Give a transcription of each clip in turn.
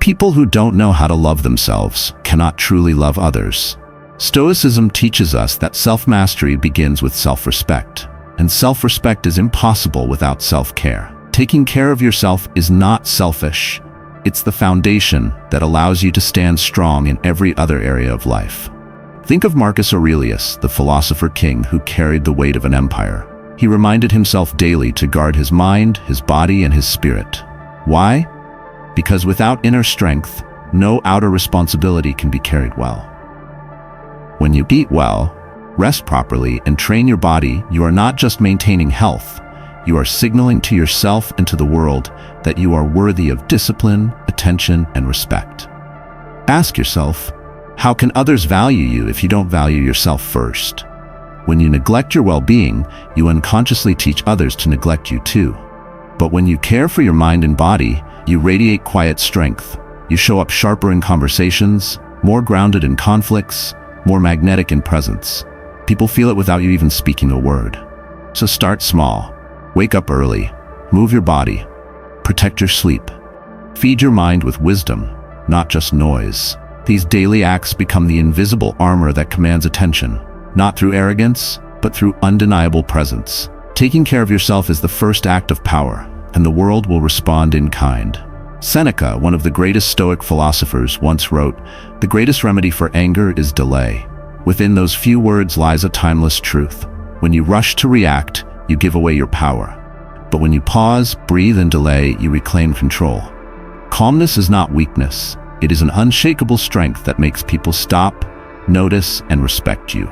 People who don't know how to love themselves cannot truly love others. Stoicism teaches us that self-mastery begins with self-respect, and self-respect is impossible without self-care. Taking care of yourself is not selfish. It's the foundation that allows you to stand strong in every other area of life. Think of Marcus Aurelius, the philosopher king who carried the weight of an empire. He reminded himself daily to guard his mind, his body, and his spirit. Why? Because without inner strength, no outer responsibility can be carried well. When you eat well, rest properly, and train your body, you are not just maintaining health, you are signaling to yourself and to the world that you are worthy of discipline, attention, and respect. Ask yourself, how can others value you if you don't value yourself first? When you neglect your well-being, you unconsciously teach others to neglect you too. But when you care for your mind and body, you radiate quiet strength. You show up sharper in conversations, more grounded in conflicts, more magnetic in presence. People feel it without you even speaking a word. So start small. Wake up early. Move your body. Protect your sleep. Feed your mind with wisdom, not just noise. These daily acts become the invisible armor that commands attention, not through arrogance, but through undeniable presence. Taking care of yourself is the first act of power, and the world will respond in kind. Seneca, one of the greatest Stoic philosophers, once wrote, "The greatest remedy for anger is delay." Within those few words lies a timeless truth. When you rush to react, you give away your power. But when you pause, breathe, and delay, you reclaim control. Calmness is not weakness. It is an unshakable strength that makes people stop, notice, and respect you.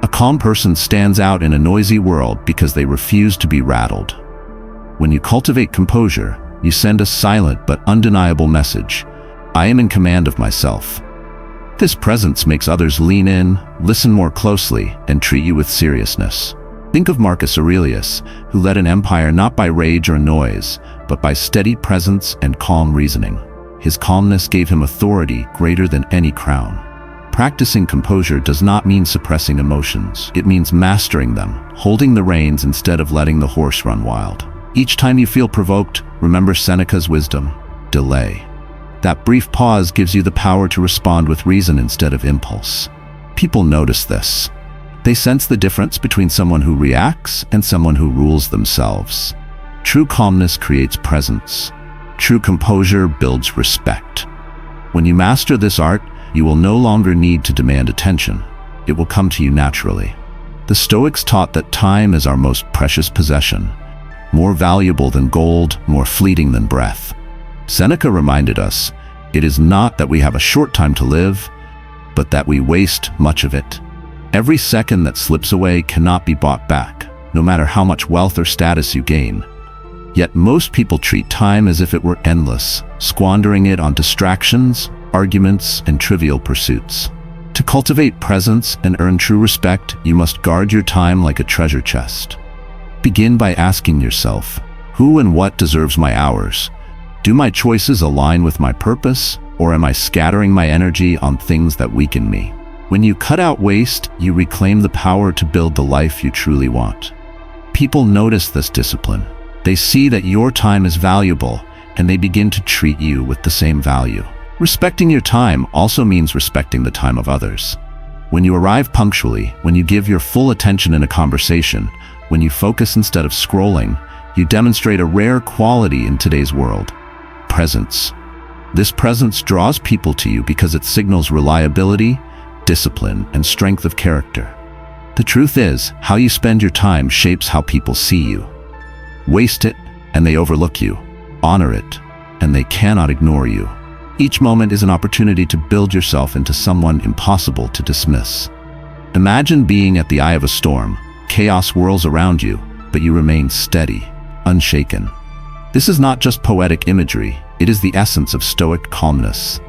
A calm person stands out in a noisy world because they refuse to be rattled. When you cultivate composure, you send a silent but undeniable message. I am in command of myself. This presence makes others lean in, listen more closely, and treat you with seriousness. Think of Marcus Aurelius, who led an empire not by rage or noise, but by steady presence and calm reasoning. His calmness gave him authority greater than any crown. Practicing composure does not mean suppressing emotions. It means mastering them, holding the reins instead of letting the horse run wild. Each time you feel provoked, remember Seneca's wisdom: delay. That brief pause gives you the power to respond with reason instead of impulse. People notice this. They sense the difference between someone who reacts and someone who rules themselves. True calmness creates presence. True composure builds respect. When you master this art, you will no longer need to demand attention. It will come to you naturally. The Stoics taught that time is our most precious possession, more valuable than gold, more fleeting than breath. Seneca reminded us, it is not that we have a short time to live, but that we waste much of it. Every second that slips away cannot be bought back, no matter how much wealth or status you gain. Yet most people treat time as if it were endless, squandering it on distractions, arguments, and trivial pursuits. To cultivate presence and earn true respect, you must guard your time like a treasure chest. Begin by asking yourself, who and what deserves my hours? Do my choices align with my purpose, or am I scattering my energy on things that weaken me? When you cut out waste, you reclaim the power to build the life you truly want. People notice this discipline. They see that your time is valuable, and they begin to treat you with the same value. Respecting your time also means respecting the time of others. When you arrive punctually, when you give your full attention in a conversation, when you focus instead of scrolling, you demonstrate a rare quality in today's world: presence. This presence draws people to you because it signals reliability, discipline, and strength of character. The truth is, how you spend your time shapes how people see you. Waste it, and they overlook you. Honor it, and they cannot ignore you. Each moment is an opportunity to build yourself into someone impossible to dismiss. Imagine being at the eye of a storm. Chaos whirls around you, but you remain steady, unshaken. This is not just poetic imagery, it is the essence of Stoic calmness.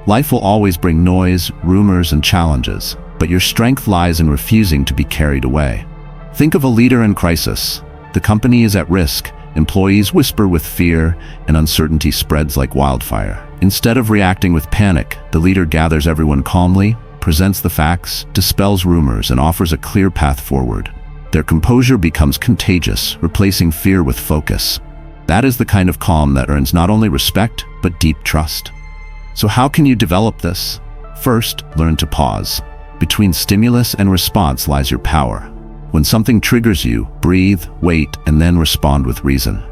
Life will always bring noise, rumors, and challenges, but your strength lies in refusing to be carried away. Think of a leader in crisis. The company is at risk, employees whisper with fear, and uncertainty spreads like wildfire. Instead of reacting with panic, the leader gathers everyone calmly, presents the facts, dispels rumors, and offers a clear path forward. Their composure becomes contagious, replacing fear with focus. That is the kind of calm that earns not only respect, but deep trust. So how can you develop this? First, learn to pause. Between stimulus and response lies your power. When something triggers you, breathe, wait, and then respond with reason.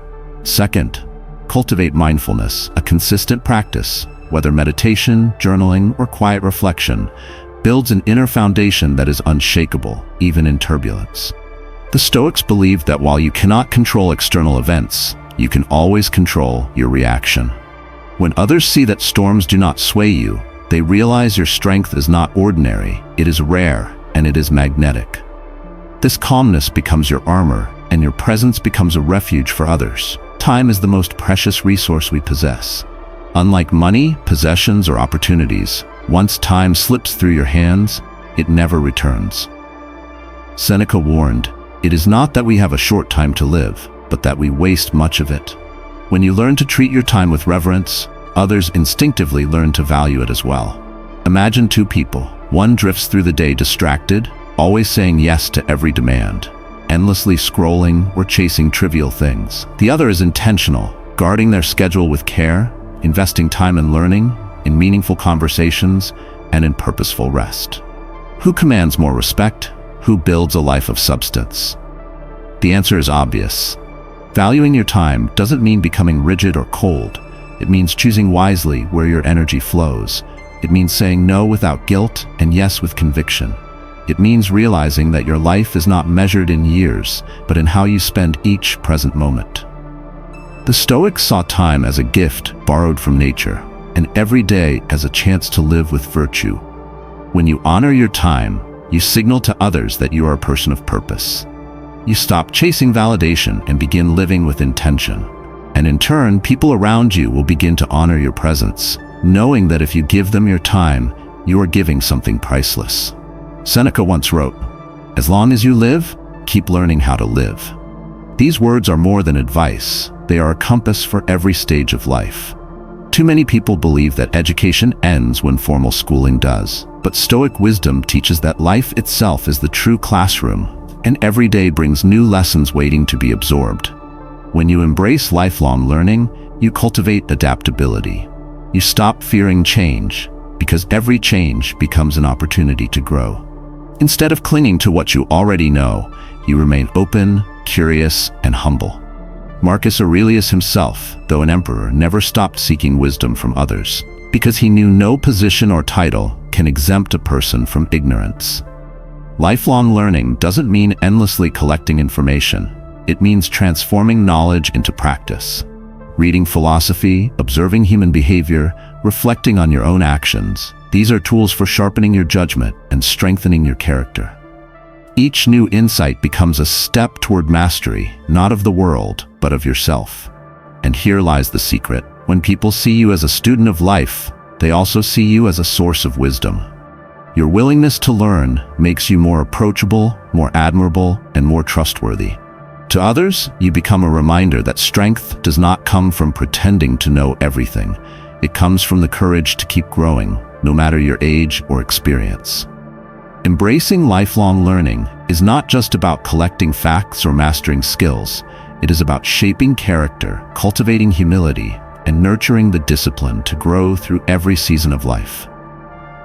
Second, cultivate mindfulness, a consistent practice, whether meditation, journaling, or quiet reflection, builds an inner foundation that is unshakable, even in turbulence. The Stoics believed that while you cannot control external events, you can always control your reaction. When others see that storms do not sway you, they realize your strength is not ordinary, it is rare, and it is magnetic. This calmness becomes your armor, and your presence becomes a refuge for others. Time is the most precious resource we possess. Unlike money, possessions, or opportunities, once time slips through your hands, it never returns. Seneca warned, "It is not that we have a short time to live, but that we waste much of it." When you learn to treat your time with reverence, others instinctively learn to value it as well. Imagine two people. One drifts through the day distracted, always saying yes to every demand, endlessly scrolling or chasing trivial things. The other is intentional, guarding their schedule with care, investing time in learning, in meaningful conversations, and in purposeful rest. Who commands more respect? Who builds a life of substance? The answer is obvious. Valuing your time doesn't mean becoming rigid or cold. It means choosing wisely where your energy flows. It means saying no without guilt and yes with conviction. It means realizing that your life is not measured in years, but in how you spend each present moment. The Stoics saw time as a gift borrowed from nature, and every day as a chance to live with virtue. When you honor your time, you signal to others that you are a person of purpose. You stop chasing validation and begin living with intention. And in turn, people around you will begin to honor your presence, knowing that if you give them your time, you are giving something priceless. Seneca once wrote, "As long as you live, keep learning how to live." These words are more than advice. They are a compass for every stage of life. Too many people believe that education ends when formal schooling does, but Stoic wisdom teaches that life itself is the true classroom, and every day brings new lessons waiting to be absorbed. When you embrace lifelong learning, you cultivate adaptability. You stop fearing change, because every change becomes an opportunity to grow. Instead of clinging to what you already know, you remain open, curious, and humble. Marcus Aurelius himself, though an emperor, never stopped seeking wisdom from others, because he knew no position or title can exempt a person from ignorance. Lifelong learning doesn't mean endlessly collecting information. It means transforming knowledge into practice. Reading philosophy, observing human behavior, reflecting on your own actions. These are tools for sharpening your judgment and strengthening your character. Each new insight becomes a step toward mastery, not of the world, but of yourself. And here lies the secret. When people see you as a student of life, they also see you as a source of wisdom. Your willingness to learn makes you more approachable, more admirable, and more trustworthy. To others, you become a reminder that strength does not come from pretending to know everything. It comes from the courage to keep growing, no matter your age or experience. Embracing lifelong learning is not just about collecting facts or mastering skills. It is about shaping character, cultivating humility, and nurturing the discipline to grow through every season of life.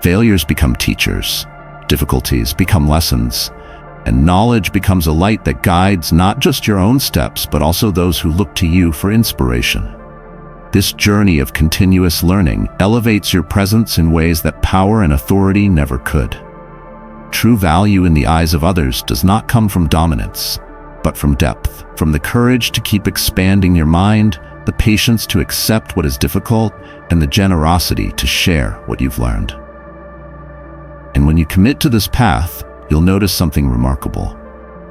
Failures become teachers, difficulties become lessons, and knowledge becomes a light that guides not just your own steps, but also those who look to you for inspiration. This journey of continuous learning elevates your presence in ways that power and authority never could. True value in the eyes of others does not come from dominance, but from depth, from the courage to keep expanding your mind, the patience to accept what is difficult, and the generosity to share what you've learned. And when you commit to this path, you'll notice something remarkable.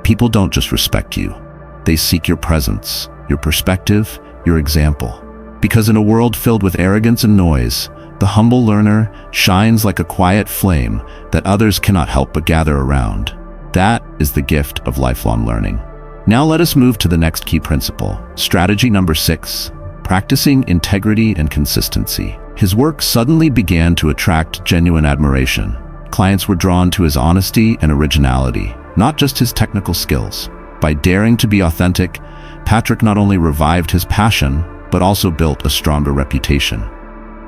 People don't just respect you. They seek your presence, your perspective, your example. Because in a world filled with arrogance and noise, the humble learner shines like a quiet flame that others cannot help but gather around. That is the gift of lifelong learning. Now let us move to the next key principle. Strategy number 6, practicing integrity and consistency. His work suddenly began to attract genuine admiration. Clients were drawn to his honesty and originality, not just his technical skills. By daring to be authentic, Patrick not only revived his passion, but also built a stronger reputation.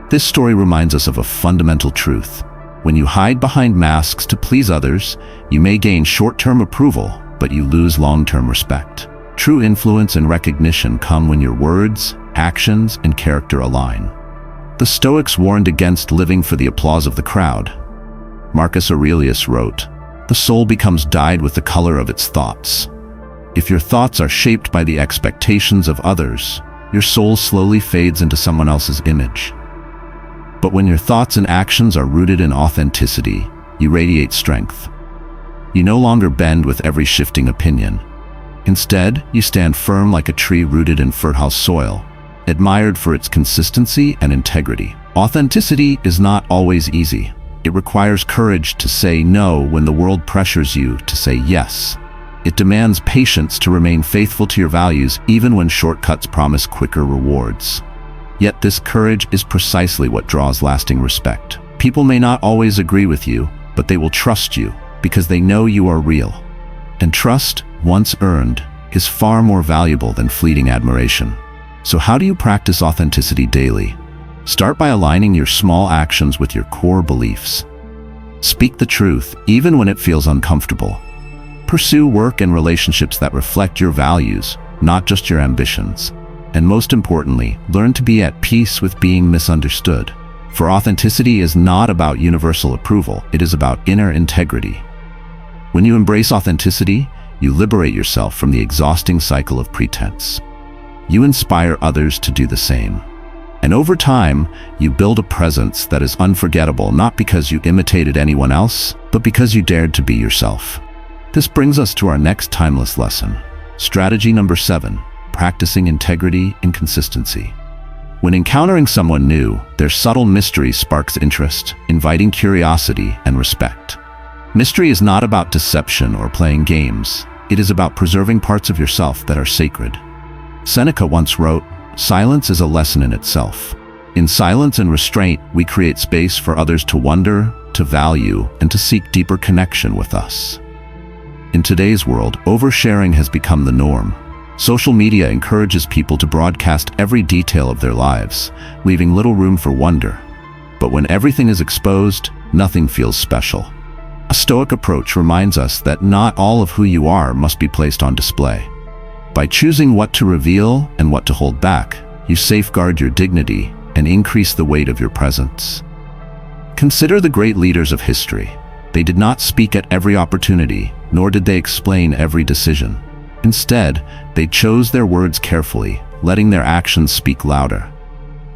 This story reminds us of a fundamental truth. When you hide behind masks to please others, you may gain short-term approval, but you lose long-term respect. True influence and recognition come when your words, actions, and character align. The Stoics warned against living for the applause of the crowd. Marcus Aurelius wrote, "The soul becomes dyed with the color of its thoughts." If your thoughts are shaped by the expectations of others, your soul slowly fades into someone else's image. But when your thoughts and actions are rooted in authenticity, you radiate strength. You no longer bend with every shifting opinion. Instead, you stand firm like a tree rooted in fertile soil, admired for its consistency and integrity. Authenticity is not always easy. It requires courage to say no when the world pressures you to say yes. It demands patience to remain faithful to your values even when shortcuts promise quicker rewards. Yet this courage is precisely what draws lasting respect. People may not always agree with you, but they will trust you because they know you are real. And trust, once earned, is far more valuable than fleeting admiration. So how do you practice authenticity daily? Start by aligning your small actions with your core beliefs. Speak the truth, even when it feels uncomfortable. Pursue work and relationships that reflect your values, not just your ambitions. And most importantly, learn to be at peace with being misunderstood. For authenticity is not about universal approval, it is about inner integrity. When you embrace authenticity, you liberate yourself from the exhausting cycle of pretense. You inspire others to do the same. And over time, you build a presence that is unforgettable, not because you imitated anyone else, but because you dared to be yourself. This brings us to our next timeless lesson. Strategy number 7. Practicing integrity and consistency. When encountering someone new, their subtle mystery sparks interest, inviting curiosity and respect. Mystery is not about deception or playing games. It is about preserving parts of yourself that are sacred. Seneca once wrote, "Silence is a lesson in itself." In silence and restraint, we create space for others to wonder, to value, and to seek deeper connection with us. In today's world, oversharing has become the norm. Social media encourages people to broadcast every detail of their lives, leaving little room for wonder. But when everything is exposed, nothing feels special. A Stoic approach reminds us that not all of who you are must be placed on display. By choosing what to reveal and what to hold back, you safeguard your dignity and increase the weight of your presence. Consider the great leaders of history. They did not speak at every opportunity, nor did they explain every decision. Instead, they chose their words carefully, letting their actions speak louder.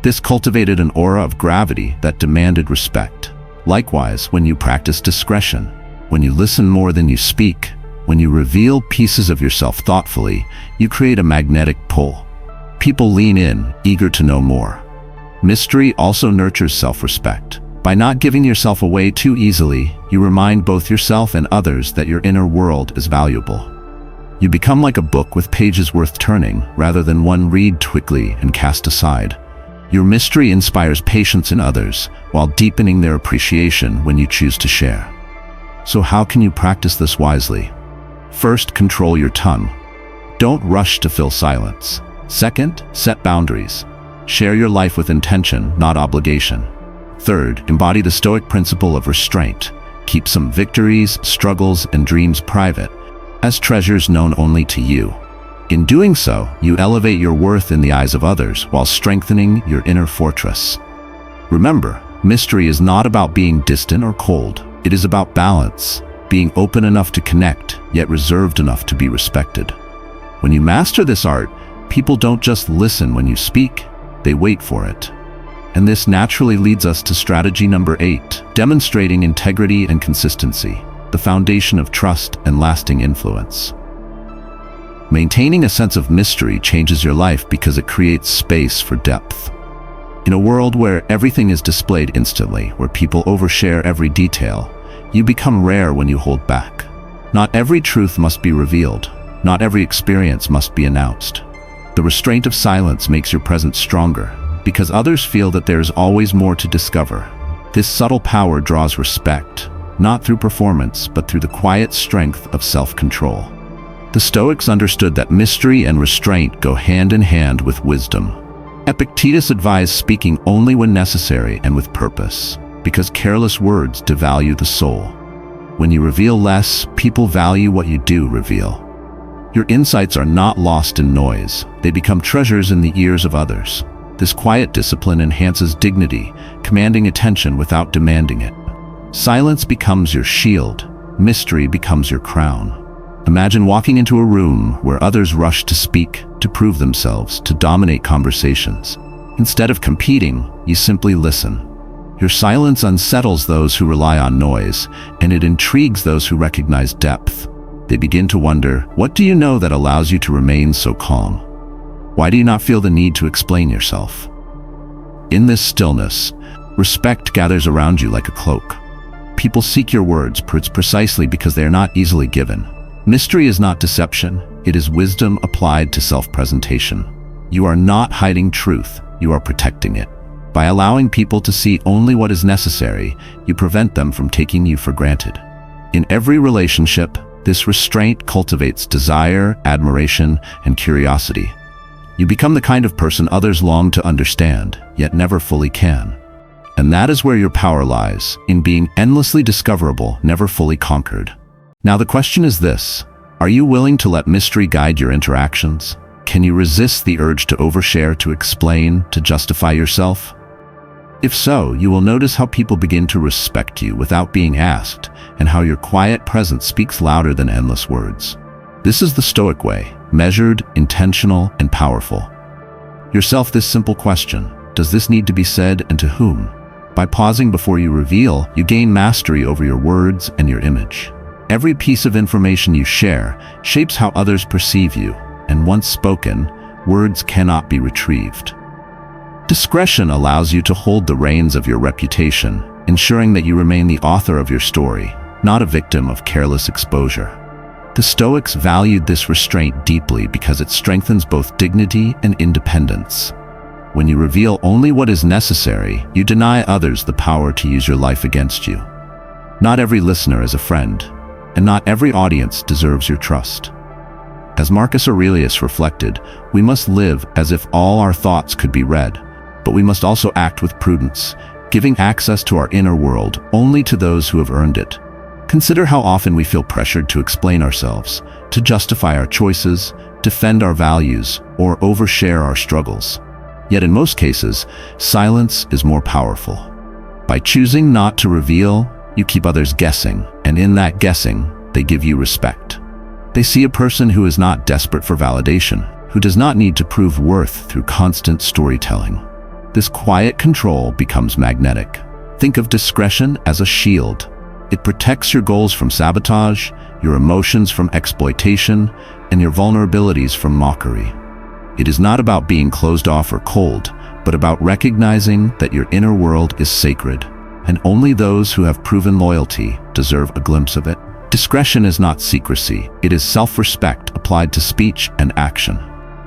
This cultivated an aura of gravity that demanded respect. Likewise, when you practice discretion, when you listen more than you speak, when you reveal pieces of yourself thoughtfully, you create a magnetic pull. People lean in, eager to know more. Mystery also nurtures self-respect. By not giving yourself away too easily, you remind both yourself and others that your inner world is valuable. You become like a book with pages worth turning, rather than one read quickly and cast aside. Your mystery inspires patience in others, while deepening their appreciation when you choose to share. So how can you practice this wisely? First, control your tongue. Don't rush to fill silence. Second, set boundaries. Share your life with intention, not obligation. Third, embody the Stoic principle of restraint. Keep some victories, struggles, and dreams private, as treasures known only to you. In doing so, you elevate your worth in the eyes of others while strengthening your inner fortress. Remember, mystery is not about being distant or cold. It is about balance, being open enough to connect, yet reserved enough to be respected. When you master this art, people don't just listen when you speak, they wait for it. And this naturally leads us to strategy number 8, demonstrating integrity and consistency, the foundation of trust and lasting influence. Maintaining a sense of mystery changes your life because it creates space for depth. In a world where everything is displayed instantly, where people overshare every detail, you become rare when you hold back. Not every truth must be revealed. Not every experience must be announced. The restraint of silence makes your presence stronger, because others feel that there is always more to discover. This subtle power draws respect, not through performance, but through the quiet strength of self-control. The Stoics understood that mystery and restraint go hand in hand with wisdom. Epictetus advised speaking only when necessary and with purpose, because careless words devalue the soul. When you reveal less, people value what you do reveal. Your insights are not lost in noise. They become treasures in the ears of others. This quiet discipline enhances dignity, commanding attention without demanding it. Silence becomes your shield. Mystery becomes your crown. Imagine walking into a room where others rush to speak, to prove themselves, to dominate conversations. Instead of competing, you simply listen. Your silence unsettles those who rely on noise, and it intrigues those who recognize depth. They begin to wonder, what do you know that allows you to remain so calm? Why do you not feel the need to explain yourself? In this stillness, respect gathers around you like a cloak. People seek your words precisely because they are not easily given. Mystery is not deception, it is wisdom applied to self-presentation. You are not hiding truth, you are protecting it. By allowing people to see only what is necessary, you prevent them from taking you for granted. In every relationship, this restraint cultivates desire, admiration, and curiosity. You become the kind of person others long to understand, yet never fully can. And that is where your power lies, in being endlessly discoverable, never fully conquered. Now the question is this: are you willing to let mystery guide your interactions? Can you resist the urge to overshare, to explain, to justify yourself? If so, you will notice how people begin to respect you without being asked, and how your quiet presence speaks louder than endless words. This is the Stoic way, measured, intentional, and powerful. Yourself this simple question: does this need to be said, and to whom? By pausing before you reveal, you gain mastery over your words and your image. Every piece of information you share shapes how others perceive you, and once spoken, words cannot be retrieved. Discretion allows you to hold the reins of your reputation, ensuring that you remain the author of your story, not a victim of careless exposure. The Stoics valued this restraint deeply because it strengthens both dignity and independence. When you reveal only what is necessary, you deny others the power to use your life against you. Not every listener is a friend, and not every audience deserves your trust. As Marcus Aurelius reflected, we must live as if all our thoughts could be read, but we must also act with prudence, giving access to our inner world only to those who have earned it. Consider how often we feel pressured to explain ourselves, to justify our choices, defend our values, or overshare our struggles. Yet in most cases, silence is more powerful. By choosing not to reveal, you keep others guessing, and in that guessing, they give you respect. They see a person who is not desperate for validation, who does not need to prove worth through constant storytelling. This quiet control becomes magnetic. Think of discretion as a shield. It protects your goals from sabotage, your emotions from exploitation, and your vulnerabilities from mockery. It is not about being closed off or cold, but about recognizing that your inner world is sacred, and only those who have proven loyalty deserve a glimpse of it. Discretion is not secrecy, it is self-respect applied to speech and action.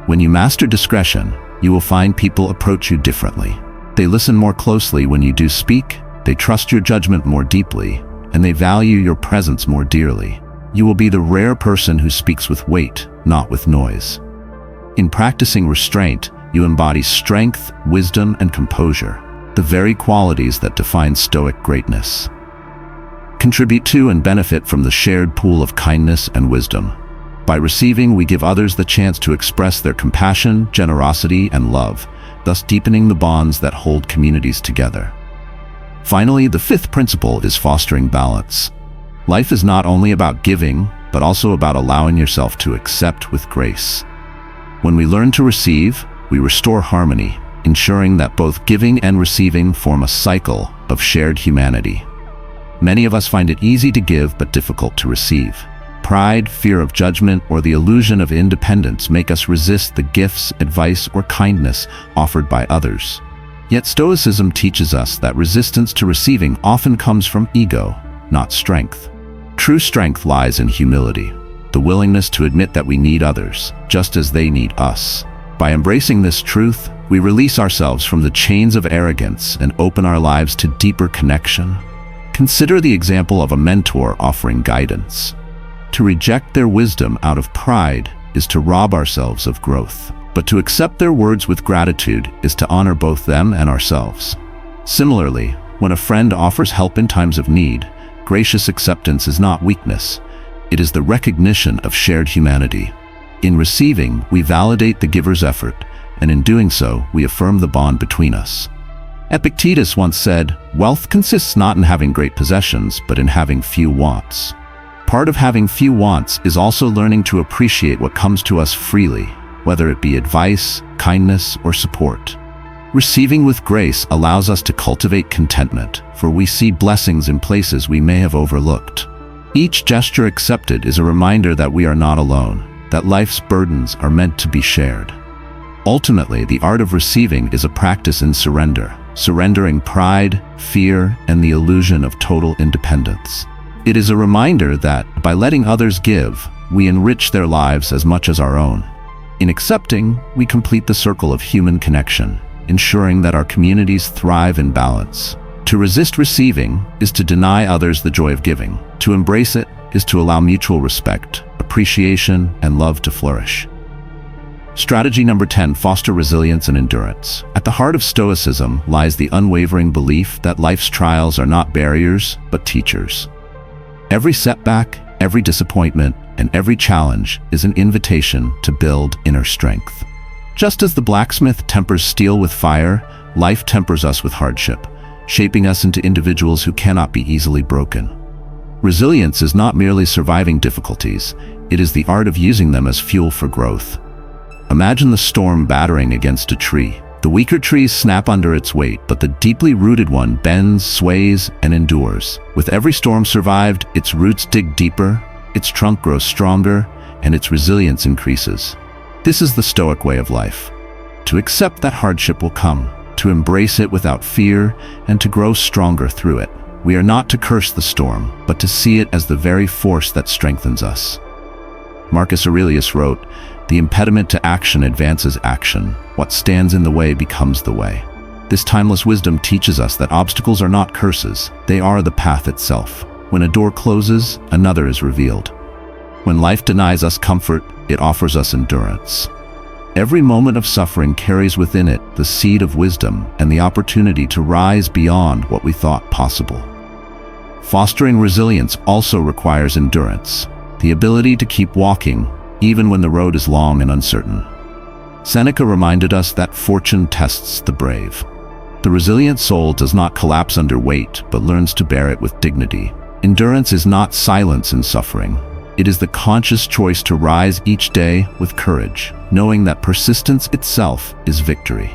When you master discretion, you will find people approach you differently. They listen more closely when you do speak, they trust your judgment more deeply, and they value your presence more dearly. You will be the rare person who speaks with weight, not with noise. In practicing restraint, you embody strength, wisdom, and composure, the very qualities that define Stoic greatness. Contribute to and benefit from the shared pool of kindness and wisdom. By receiving, we give others the chance to express their compassion, generosity, and love, thus deepening the bonds that hold communities together. Finally, the fifth principle is fostering balance. Life is not only about giving, but also about allowing yourself to accept with grace. When we learn to receive, we restore harmony, ensuring that both giving and receiving form a cycle of shared humanity. Many of us find it easy to give but difficult to receive. Pride, fear of judgment, or the illusion of independence make us resist the gifts, advice, or kindness offered by others. Yet Stoicism teaches us that resistance to receiving often comes from ego, not strength. True strength lies in humility, the willingness to admit that we need others, just as they need us. By embracing this truth, we release ourselves from the chains of arrogance and open our lives to deeper connection. Consider the example of a mentor offering guidance. To reject their wisdom out of pride is to rob ourselves of growth. But to accept their words with gratitude is to honor both them and ourselves. Similarly, when a friend offers help in times of need, gracious acceptance is not weakness. It is the recognition of shared humanity. In receiving, we validate the giver's effort, and in doing so, we affirm the bond between us. Epictetus once said, "Wealth consists not in having great possessions, but in having few wants." Part of having few wants is also learning to appreciate what comes to us freely, whether it be advice, kindness, or support. Receiving with grace allows us to cultivate contentment, for we see blessings in places we may have overlooked. Each gesture accepted is a reminder that we are not alone, that life's burdens are meant to be shared. Ultimately, the art of receiving is a practice in surrender, surrendering pride, fear, and the illusion of total independence. It is a reminder that, by letting others give, we enrich their lives as much as our own. In accepting, we complete the circle of human connection, ensuring that our communities thrive in balance. To resist receiving is to deny others the joy of giving. To embrace it is to allow mutual respect, appreciation, and love to flourish. Strategy number 10, foster resilience and endurance. At the heart of Stoicism lies the unwavering belief that life's trials are not barriers, but teachers. Every setback, every disappointment, and every challenge is an invitation to build inner strength. Just as the blacksmith tempers steel with fire, life tempers us with hardship, shaping us into individuals who cannot be easily broken. Resilience is not merely surviving difficulties, it is the art of using them as fuel for growth. Imagine the storm battering against a tree. The weaker trees snap under its weight, but the deeply rooted one bends, sways, and endures. With every storm survived, its roots dig deeper, its trunk grows stronger, and its resilience increases. This is the Stoic way of life. To accept that hardship will come, to embrace it without fear, and to grow stronger through it. We are not to curse the storm, but to see it as the very force that strengthens us. Marcus Aurelius wrote, "The impediment to action advances action. What stands in the way becomes the way." This timeless wisdom teaches us that obstacles are not curses, they are the path itself. When a door closes, another is revealed. When life denies us comfort, it offers us endurance. Every moment of suffering carries within it the seed of wisdom and the opportunity to rise beyond what we thought possible. Fostering resilience also requires endurance, the ability to keep walking even when the road is long and uncertain. Seneca reminded us that fortune tests the brave. The resilient soul does not collapse under weight, but learns to bear it with dignity. Endurance is not silence in suffering. It is the conscious choice to rise each day with courage, knowing that persistence itself is victory.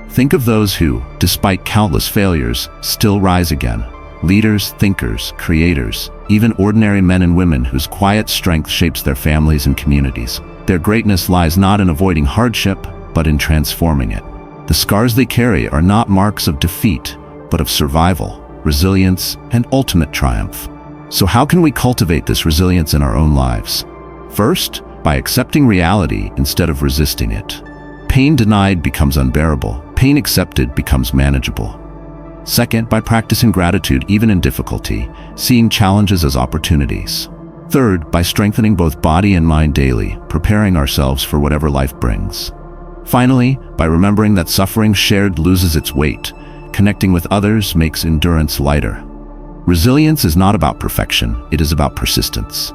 Think of those who, despite countless failures, still rise again. Leaders, thinkers, creators, even ordinary men and women whose quiet strength shapes their families and communities. Their greatness lies not in avoiding hardship, but in transforming it. The scars they carry are not marks of defeat, but of survival, resilience, and ultimate triumph. So how can we cultivate this resilience in our own lives? First, by accepting reality instead of resisting it. Pain denied becomes unbearable. Pain accepted becomes manageable. Second, by practicing gratitude even in difficulty, seeing challenges as opportunities. Third, by strengthening both body and mind daily, preparing ourselves for whatever life brings. Finally, by remembering that suffering shared loses its weight. Connecting with others makes endurance lighter. Resilience is not about perfection, it is about persistence.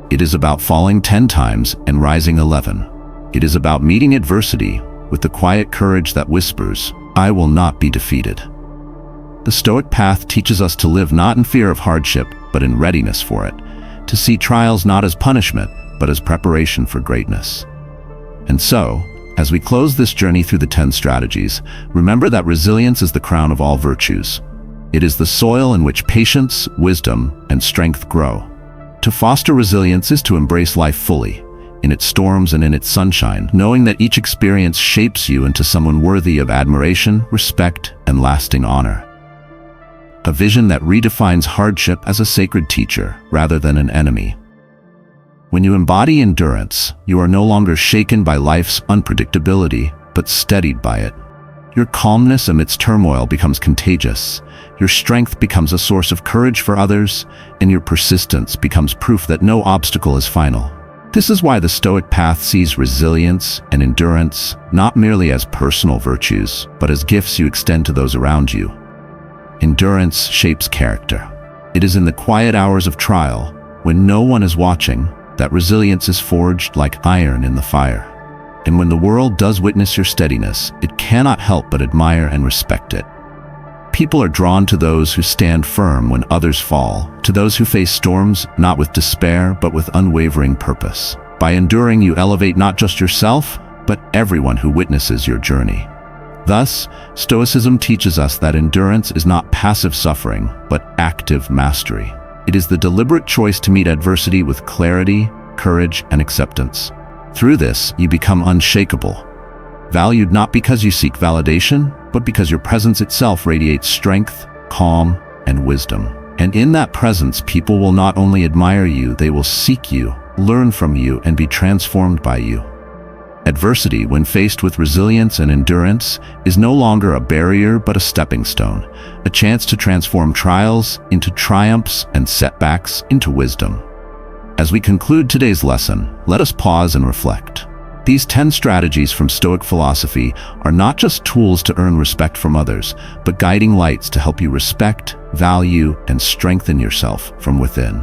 It is about falling 10 times and rising 11. It is about meeting adversity with the quiet courage that whispers, "I will not be defeated." The Stoic path teaches us to live not in fear of hardship, but in readiness for it, to see trials not as punishment, but as preparation for greatness. And so, as we close this journey through the 10 strategies, remember that resilience is the crown of all virtues. It is the soil in which patience, wisdom, and strength grow. To foster resilience is to embrace life fully, in its storms and in its sunshine, knowing that each experience shapes you into someone worthy of admiration, respect, and lasting honor. A vision that redefines hardship as a sacred teacher rather than an enemy. When you embody endurance, you are no longer shaken by life's unpredictability, but steadied by it. Your calmness amidst turmoil becomes contagious, your strength becomes a source of courage for others, and your persistence becomes proof that no obstacle is final. This is why the Stoic path sees resilience and endurance not merely as personal virtues, but as gifts you extend to those around you. Endurance shapes character. It is in the quiet hours of trial, when no one is watching, that resilience is forged like iron in the fire. And when the world does witness your steadiness, it cannot help but admire and respect it. People are drawn to those who stand firm when others fall, to those who face storms not with despair but with unwavering purpose. By enduring, you elevate not just yourself, but everyone who witnesses your journey. Thus, Stoicism teaches us that endurance is not passive suffering, but active mastery. It is the deliberate choice to meet adversity with clarity, courage, and acceptance. Through this, you become unshakable, valued not because you seek validation, but because your presence itself radiates strength, calm, and wisdom. And in that presence, people will not only admire you, they will seek you, learn from you, and be transformed by you. Adversity, when faced with resilience and endurance, is no longer a barrier but a stepping stone, a chance to transform trials into triumphs and setbacks into wisdom. As we conclude today's lesson, let us pause and reflect. These 10 strategies from Stoic philosophy are not just tools to earn respect from others, but guiding lights to help you respect, value, and strengthen yourself from within.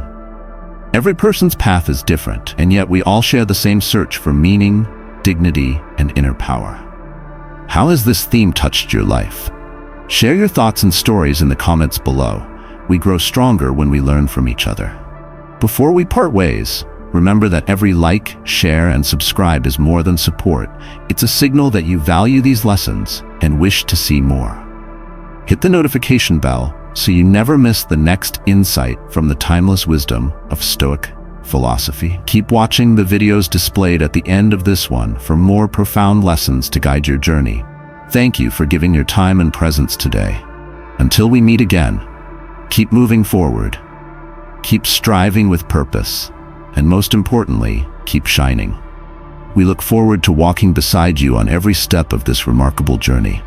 Every person's path is different, and yet we all share the same search for meaning, dignity, and inner power. How has this theme touched your life? Share your thoughts and stories in the comments below. We grow stronger when we learn from each other. Before we part ways, remember that every like, share, and subscribe is more than support. It's a signal that you value these lessons and wish to see more. Hit the notification bell so you never miss the next insight from the timeless wisdom of Stoic philosophy. Keep watching the videos displayed at the end of this one for more profound lessons to guide your journey. Thank you for giving your time and presence today. Until we meet again, keep moving forward, keep striving with purpose, and most importantly, keep shining. We look forward to walking beside you on every step of this remarkable journey.